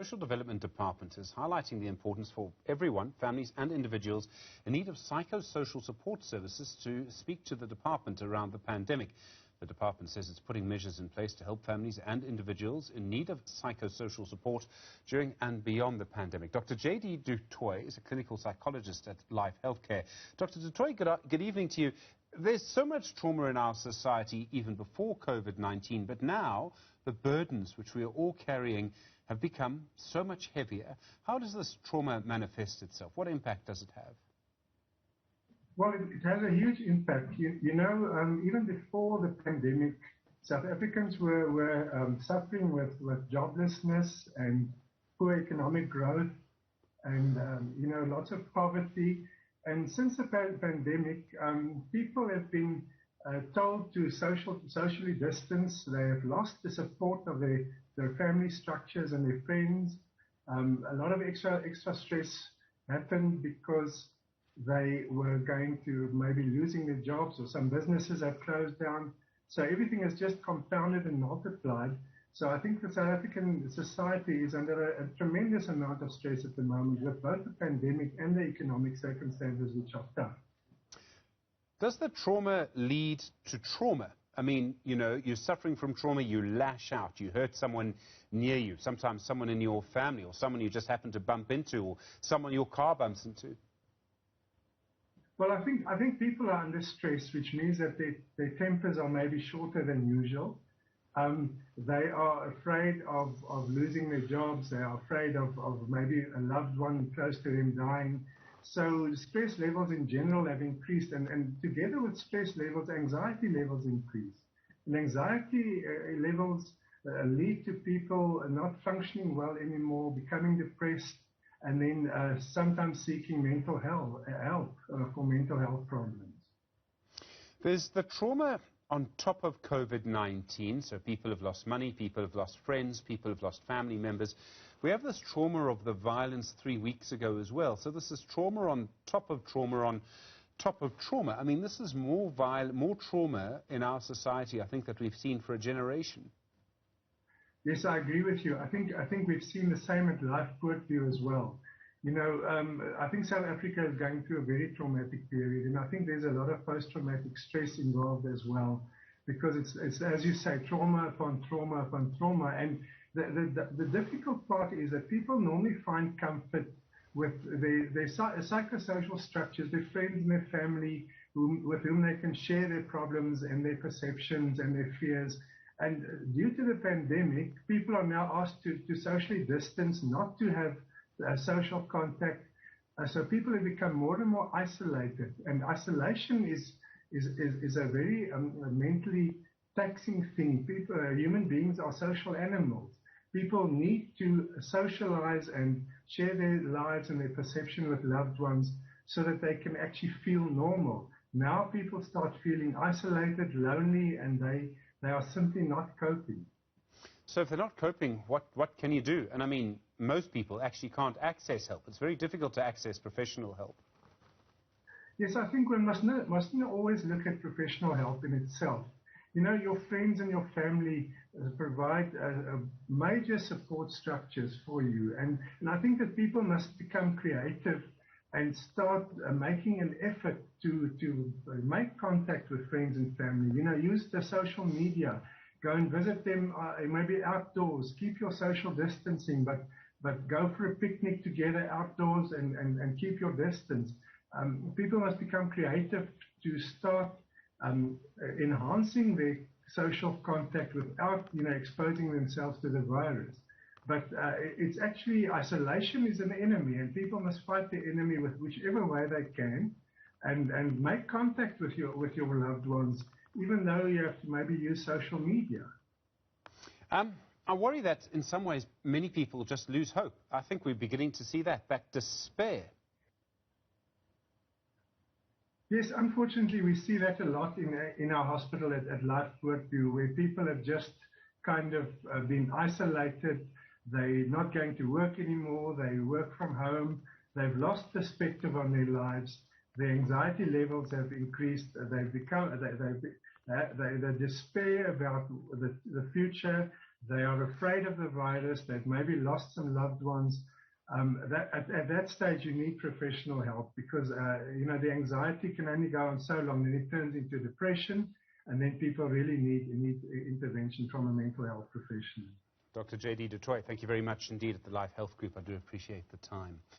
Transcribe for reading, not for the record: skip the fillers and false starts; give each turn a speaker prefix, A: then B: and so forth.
A: Social Development Department is highlighting the importance for everyone, families and individuals in need of psychosocial support services to speak to the department around the pandemic. The department says it's putting measures in place to help families and individuals in need of psychosocial support during and beyond the pandemic. Dr. J.D. Dutoy is a clinical psychologist at Life Healthcare. Dr. Dutoy, good evening to you. There's so much trauma in our society even before COVID-19, but now the burdens which we are all carrying have become so much heavier. How does this trauma manifest itself? What impact does it have?
B: Well, it has a huge impact. Even before the pandemic, South Africans were suffering with joblessness and poor economic growth and, lots of poverty. And since the pandemic, people have been told to socially distance. They have lost the support of their family structures and their friends. A lot of extra stress happened because they were going to maybe losing their jobs, or some businesses have closed down. So everything has just compounded and multiplied. So I think the South African society is under a tremendous amount of stress at the moment, with both the pandemic and the economic circumstances which are tough.
A: Does the trauma lead to trauma? I mean, you're suffering from trauma, you lash out, you hurt someone near you, sometimes someone in your family, or someone you just happen to bump into, or someone your car bumps into.
B: Well, I think people are under stress, which means that their tempers are maybe shorter than usual. They are afraid of losing their jobs. They are afraid of maybe a loved one close to them dying. So stress levels in general have increased, and together with stress levels, anxiety levels increase. And anxiety levels lead to people not functioning well anymore, becoming depressed, and then sometimes seeking mental help for mental health problems.
A: There's the trauma on top of COVID-19, so people have lost money, people have lost friends, people have lost family members. We have this trauma of the violence 3 weeks ago as well. So this is trauma on top of trauma on top of trauma. I mean, this is more trauma in our society, I think, that we've seen for a generation.
B: Yes, I agree with you. I think we've seen the same at Life View as well. I think South Africa is going through a very traumatic period, and I think there's a lot of post-traumatic stress involved as well, because it's as you say, trauma upon trauma upon trauma. And the difficult part is that people normally find comfort with their psychosocial structures, their friends and their family, with whom they can share their problems and their perceptions and their fears. And due to the pandemic, people are now asked to socially distance, not to have social contact. So people have become more and more isolated. And isolation is a very mentally taxing thing. Human beings are social animals. People need to socialize and share their lives and their perception with loved ones so that they can actually feel normal. Now people start feeling isolated, lonely, and they are simply not coping.
A: So if they're not coping, what can you do? And I mean, most people actually can't access help. It's very difficult to access professional help.
B: Yes, I think one mustn't always look at professional help in itself. Your friends and your family provide major support structures for you. And I think that people must become creative and start making an effort to make contact with friends and family. Use the social media. Go and visit them, maybe outdoors. Keep your social distancing, but go for a picnic together outdoors and keep your distance. People must become creative to start enhancing their social contact without, exposing themselves to the virus. But it's actually, isolation is an enemy, and people must fight the enemy with whichever way they can, and make contact with your loved ones, even though you have to maybe use social media.
A: I worry that in some ways many people just lose hope. I think we're beginning to see that despair.
B: Yes, unfortunately, we see that a lot in our hospital at Life View, where people have just kind of been isolated. They're not going to work anymore. They work from home. They've lost perspective on their lives. Their anxiety levels have increased. They've become the despair about the future. They are afraid of the virus. They've maybe lost some loved ones. At that stage, you need professional help because, the anxiety can only go on so long, then it turns into depression, and then people really need intervention from a mental health professional.
A: Dr. J.D. du Toit, thank you very much indeed at the Life Health Group. I do appreciate the time.